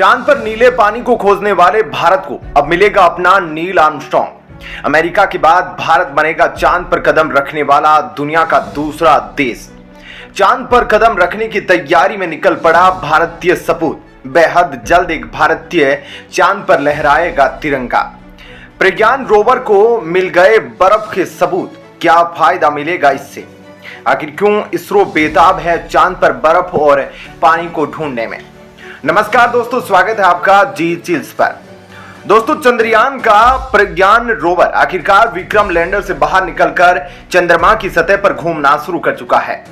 चांद पर नीले पानी को खोजने वाले भारत को अब मिलेगा अपना नील आर्मस्ट्रांग। अमेरिका के बाद भारत बनेगा चांद पर कदम रखने वाला दुनिया का दूसरा देश। चांद पर कदम रखने की तैयारी में निकल पड़ा भारतीय सपूत। बेहद जल्द एक भारतीय चांद पर लहराएगा तिरंगा। प्रज्ञान रोवर को मिल गए बर्फ के सबूत। क्या फायदा मिलेगा इससे? आखिर क्यों इसरो बेताब है चांद पर बर्फ और पानी को ढूंढने में? नमस्कार दोस्तों, स्वागत है आपका जी चिल्स पर। दोस्तों, चंद्रयान का प्रज्ञान रोवर आखिरकार विक्रम लैंडर से बाहर निकलकर चंद्रमा की सतह पर घूमना शुरू कर चुका है।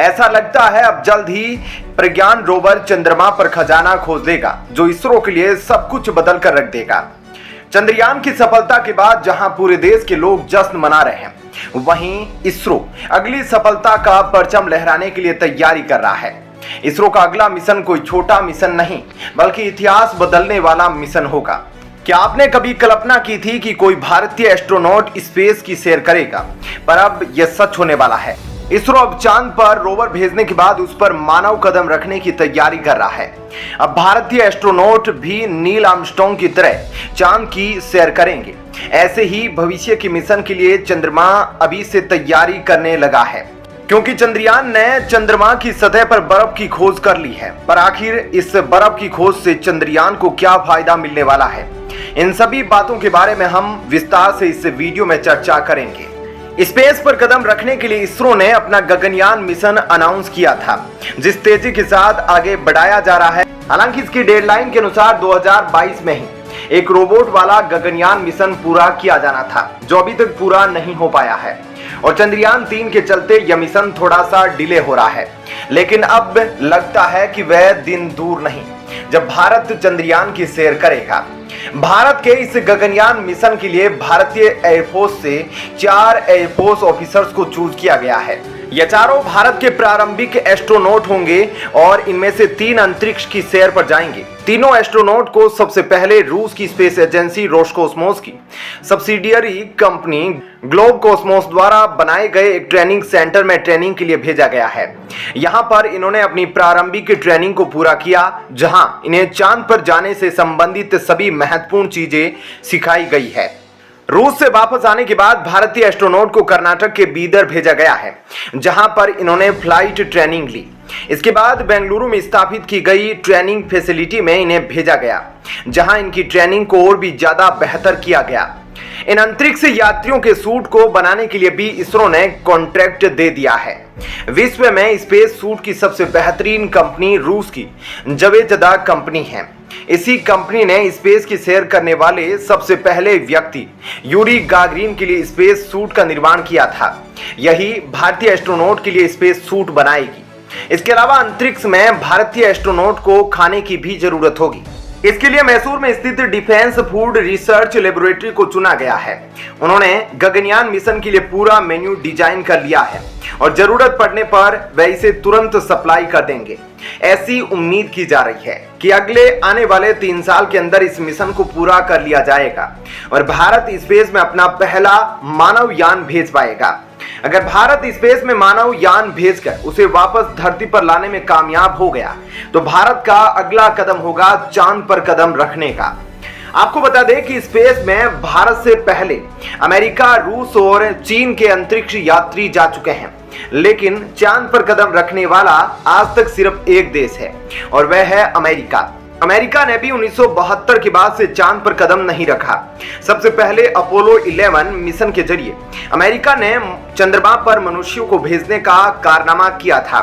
ऐसा लगता है अब जल्द ही प्रज्ञान रोवर चंद्रमा पर खजाना खोज लेगा, जो इसरो के लिए सब कुछ बदल कर रख देगा। चंद्रयान की सफलता के बाद जहां पूरे देश के लोग जश्न मना रहे हैं, वहीं इसरो अगली सफलता का परचम लहराने के लिए तैयारी कर रहा है। इसरो का अगला मिशन कोई छोटा मिशन नहीं, बल्कि इतिहास बदलने वाला मिशन होगा। क्या आपने कभी कल्पना की थी कि कोई भारतीय एस्ट्रोनॉट स्पेस की सैर करेगा? पर अब यह सच होने वाला है। इसरो अब चांद पर रोवर भेजने के बाद उस पर मानव कदम रखने की तैयारी कर रहा है। अब भारतीय एस्ट्रोनॉट भी नील आर्मस्ट्रांग की तरह चांद की सैर करेंगे। ऐसे ही भविष्य के मिशन के लिए चंद्रमा अभी से तैयारी करने लगा है, क्योंकि चंद्रयान ने चंद्रमा की सतह पर बर्फ की खोज कर ली है। पर आखिर इस बर्फ की खोज से चंद्रयान को क्या फायदा मिलने वाला है? इन सभी बातों के बारे में हम विस्तार से इस वीडियो में चर्चा करेंगे। स्पेस पर कदम रखने के लिए इसरो ने अपना गगनयान मिशन अनाउंस किया था, जिस तेजी के साथ आगे बढ़ाया जा रहा है। हालांकि इसकी डेडलाइन के अनुसार 2022 में ही एक रोबोट वाला गगनयान मिशन पूरा किया जाना था, जो अभी तक पूरा नहीं हो पाया है। और चंद्रयान 3 के चलते यह मिशन थोड़ा सा डिले हो रहा है। लेकिन अब लगता है कि वह दिन दूर नहीं जब भारत चंद्रयान की सैर करेगा। भारत के इस गगनयान मिशन के लिए भारतीय एयरफोर्स से 4 एयरफोर्स ऑफिसर्स को चूज किया गया है। ये चारों भारत के प्रारंभिक एस्ट्रोनॉट होंगे और इनमें से 3 अंतरिक्ष की सैर पर जाएंगे। तीनों एस्ट्रोनॉट को सबसे पहले रूस की स्पेस एजेंसी रोसकोस्मोस की सब्सिडियरी कंपनी ग्लोब कॉस्मोस द्वारा बनाए गए एक ट्रेनिंग सेंटर में ट्रेनिंग के लिए भेजा गया है। यहाँ पर इन्होंने अपनी प्रारंभिक ट्रेनिंग को पूरा किया, जहां इन्हें चांद पर जाने से संबंधित सभी महत्वपूर्ण चीजें सिखाई गई है। रूस से वापस आने के बाद भारतीय एस्ट्रोनॉट को कर्नाटक के बीदर भेजा गया है, जहां पर इन्होंने फ्लाइट ट्रेनिंग ली। इसके बाद बेंगलुरु में स्थापित की गई ट्रेनिंग फैसिलिटी में इन्हें भेजा गया, जहां इनकी ट्रेनिंग को और भी ज्यादा बेहतर किया गया। इन अंतरिक्ष यात्रियों के सूट को बनाने के लिए भी इसरो ने कॉन्ट्रैक्ट दे दिया है। विश्व में स्पेस सूट की सबसे बेहतरीन कंपनी रूस की जवेजदा कंपनी है। इसी कंपनी ने स्पेस की सैर करने वाले सबसे पहले व्यक्ति यूरी गागरिन के लिए स्पेस सूट का निर्माण किया था। यही भारतीय एस्ट्रोनॉट के लिए स्पेस सूट बनाएगी। इसके अलावा अंतरिक्ष में भारतीय एस्ट्रोनॉट को खाने की भी जरूरत होगी। इसके लिए मैसूर में स्थित डिफेंस फूड रिसर्च लेबोरेटरी को चुना गया है। उन्होंने गगनयान मिशन के लिए पूरा मेन्यू डिजाइन कर लिया है और जरूरत पड़ने पर वे इसे तुरंत सप्लाई कर देंगे। ऐसी उम्मीद की जा रही है कि अगले आने वाले 3 साल के अंदर इस मिशन को पूरा कर लिया जाएगा और भारत स्पेस में अपना पहला मानव यान भेज पाएगा। अगर भारत स्पेस में मानव यान भेजकर उसे वापस धरती पर लाने में कामयाब हो गया, तो भारत का अगला कदम होगा चांद पर कदम रखने का। आपको बता दें कि स्पेस में भारत से पहले अमेरिका, रूस और चीन के अंतरिक्ष यात्री जा चुके हैं, लेकिन चांद पर कदम रखने वाला आज तक सिर्फ एक देश है, और वह है अमेरिका। अमेरिका ने भी 1972 के बाद से चांद पर कदम नहीं रखा। सबसे पहले अपोलो 11 मिशन के जरिए अमेरिका ने चंद्रमा पर मनुष्यों को भेजने का कारनामा किया था।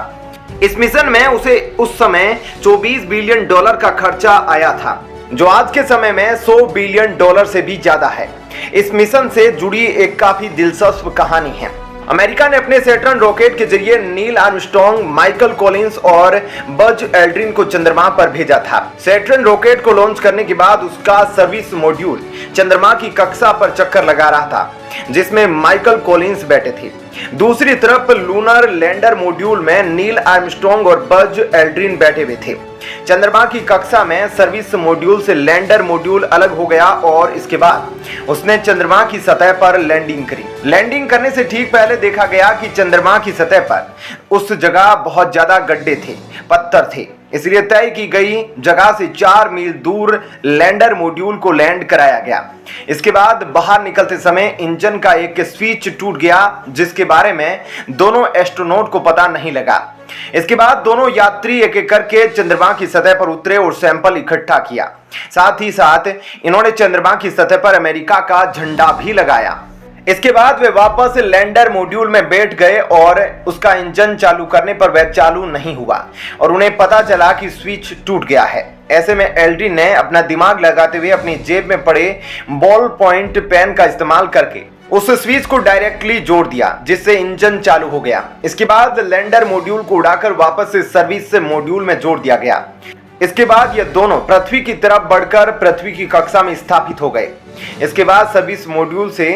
इस मिशन में उसे उस समय $24 बिलियन का खर्चा आया था, जो आज के समय में $100 बिलियन से भी ज्यादा है। इस मिशन से जुड़ी एक काफी दिलचस्प कहानी है। अमेरिका ने अपने सैटर्न रॉकेट के जरिए नील आर्मस्ट्रांग, माइकल कॉलिंस और बज एल्ड्रिन को चंद्रमा पर भेजा था। सैटर्न रॉकेट को लॉन्च करने के बाद उसका सर्विस मॉड्यूल चंद्रमा की कक्षा पर चक्कर लगा रहा था, जिसमें माइकल कॉलिंस बैठे थे। दूसरी तरफ लूनर लैंडर मॉड्यूल में नील आर्मस्ट्रांग और बज एल्ड्रिन बैठे हुए थे। चंद्रमा की कक्षा में सर्विस मॉड्यूल से लैंडर मॉड्यूल अलग हो गया और इसके बाद उसने चंद्रमा की सतह पर लैंडिंग करी। लैंडिंग करने से ठीक पहले देखा गया कि चंद्रमा की सतह पर उस जगह बहुत ज्यादा गड्ढे थे, पत्थर थे। इसलिए तय की गई जगह से 4 मील दूर लैंडर मॉड्यूल को लैंड कराया गया। इसके बाद बाहर निकलते समय इंजन का एक स्विच टूट गया, जिसके बारे में दोनों एस्ट्रोनॉट को पता नहीं लगा। इसके बाद दोनों यात्री एक एक करके चंद्रमा की सतह पर उतरे और सैंपल इकट्ठा किया। साथ ही साथ इन्होंने चंद्रमा की सतह पर अमेरिका का झंडा भी लगाया। इसके बाद वे वापस लैंडर मॉड्यूल में बैठ गए और उसका इंजन चालू करने पर वह चालू नहीं हुआ और उन्हें पता चला कि स्विच टूट गया है। ऐसे में एल्ड्रिन ने अपना दिमाग लगाते हुए अपनी जेब में पड़े बॉल पॉइंट पेन का इस्तेमाल करके उस स्विच को डायरेक्टली जोड़ दिया, जिससे इंजन चालू हो गया। इसके बाद लैंडर मॉड्यूल को उड़ाकर वापस सर्विस मॉड्यूल में जोड़ दिया गया। इसके बाद ये दोनों पृथ्वी की तरफ बढ़कर पृथ्वी की कक्षा में स्थापित हो गए। इसके बाद सर्विस मॉड्यूल से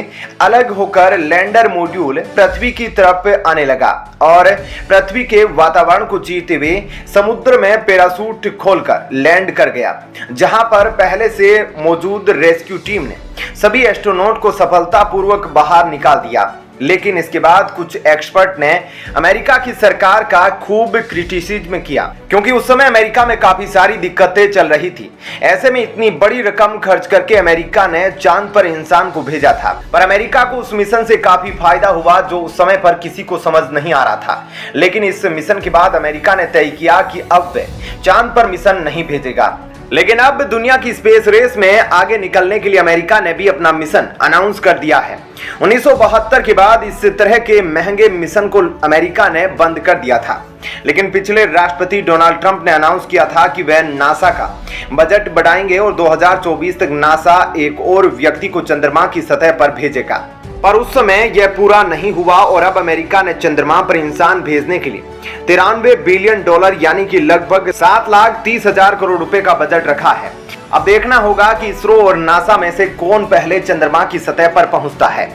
अलग होकर लैंडर मॉड्यूल पृथ्वी की तरफ आने लगा और पृथ्वी के वातावरण को चीरते हुए समुद्र में पैराशूट खोलकर लैंड कर गया, जहां पर पहले से मौजूद रेस्क्यू टीम ने सभी एस्ट्रोनॉट को सफलतापूर्वक बाहर निकाल दिया। लेकिन इसके बाद कुछ एक्सपर्ट ने अमेरिका की सरकार का खूब क्रिटिसिज्म किया, क्योंकि उस समय अमेरिका में काफी सारी दिक्कतें चल रही थी। ऐसे में इतनी बड़ी रकम खर्च करके अमेरिका ने चांद पर इंसान को भेजा था, पर अमेरिका को उस मिशन से काफी फायदा हुआ जो उस समय पर किसी को समझ नहीं आ रहा था। लेकिन इस मिशन के बाद अमेरिका ने तय किया कि अब वे चांद पर मिशन नहीं भेजेगा। लेकिन अब दुनिया की स्पेस रेस में आगे निकलने के लिए अमेरिका ने भी अपना मिशन अनाउंस कर दिया है। 1972 के बाद इस तरह के महंगे मिशन को अमेरिका ने बंद कर दिया था। लेकिन पिछले राष्ट्रपति डोनाल्ड ट्रंप ने अनाउंस किया था कि वह नासा का बजट बढ़ाएंगे और 2024 तक नासा एक और व्यक्ति को चंद्रमा की सतह पर भेजेगा। पर उस समय यह पूरा नहीं हुआ और अब अमेरिका ने चंद्रमा पर इंसान भेजने के लिए 93 बिलियन डॉलर यानी कि लगभग 7,30,000 करोड़ रुपए का बजट रखा है। अब देखना होगा कि इसरो और नासा में से कौन पहले चंद्रमा की सतह पर पहुंचता है।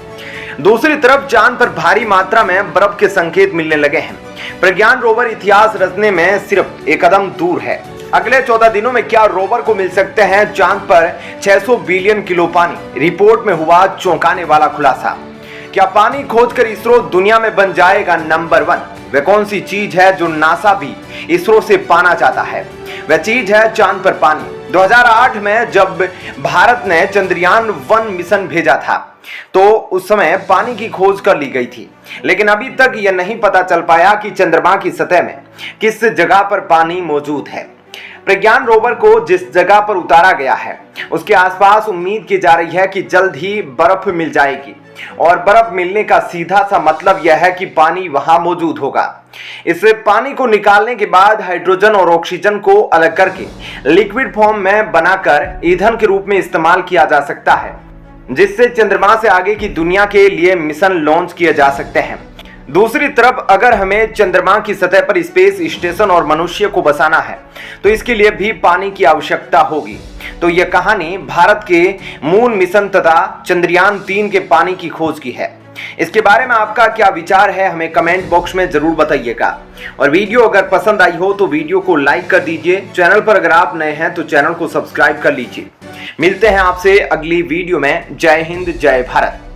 दूसरी तरफ चांद पर भारी मात्रा में बर्फ के संकेत मिलने लगे हैं। प्रज्ञान रोवर इतिहास रचने में सिर्फ एक कदम दूर है। अगले 14 दिनों में क्या रोवर को मिल सकते हैं चांद पर 600 बिलियन किलो पानी। रिपोर्ट में हुआ चौंकाने वाला खुलासा। क्या पानी खोजकर इसरो दुनिया में बन जाएगा नंबर 1? वह कौन सी चीज है जो नासा भी इसरो से पाना चाहता है? वह चीज है चांद पर पानी। 2008 में जब भारत ने चंद्रयान 1 मिशन भेजा था तो उस समय पानी की खोज कर ली गई थी, लेकिन अभी तक यह नहीं पता चल पाया कि चंद्रमा की सतह में किस जगह पर पानी मौजूद है। प्रज्ञान रोवर को जिस जगह पर उतारा गया है उसके आसपास उम्मीद की जा रही है कि जल्द ही बर्फ मिल जाएगी और बर्फ मिलने का सीधा सा मतलब यह है कि पानी वहां मौजूद होगा। इस पानी को निकालने के बाद हाइड्रोजन और ऑक्सीजन को अलग करके लिक्विड फॉर्म में बनाकर ईंधन के रूप में इस्तेमाल किया जा सकता है, जिससे चंद्रमा से आगे की दुनिया के लिए मिशन लॉन्च किए जा सकते हैं। दूसरी तरफ अगर हमें चंद्रमा की सतह पर स्पेस स्टेशन और मनुष्य को बसाना है तो इसके लिए भी पानी की आवश्यकता होगी। तो यह कहानी भारत के मून मिशन तथा चंद्रयान 3 के पानी की खोज की है। इसके बारे में आपका क्या विचार है हमें कमेंट बॉक्स में जरूर बताइएगा। और वीडियो अगर पसंद आई हो तो वीडियो को लाइक कर दीजिए। चैनल पर अगर आप नए हैं तो चैनल को सब्सक्राइब कर लीजिए। मिलते हैं आपसे अगली वीडियो में। जय हिंद, जय भारत।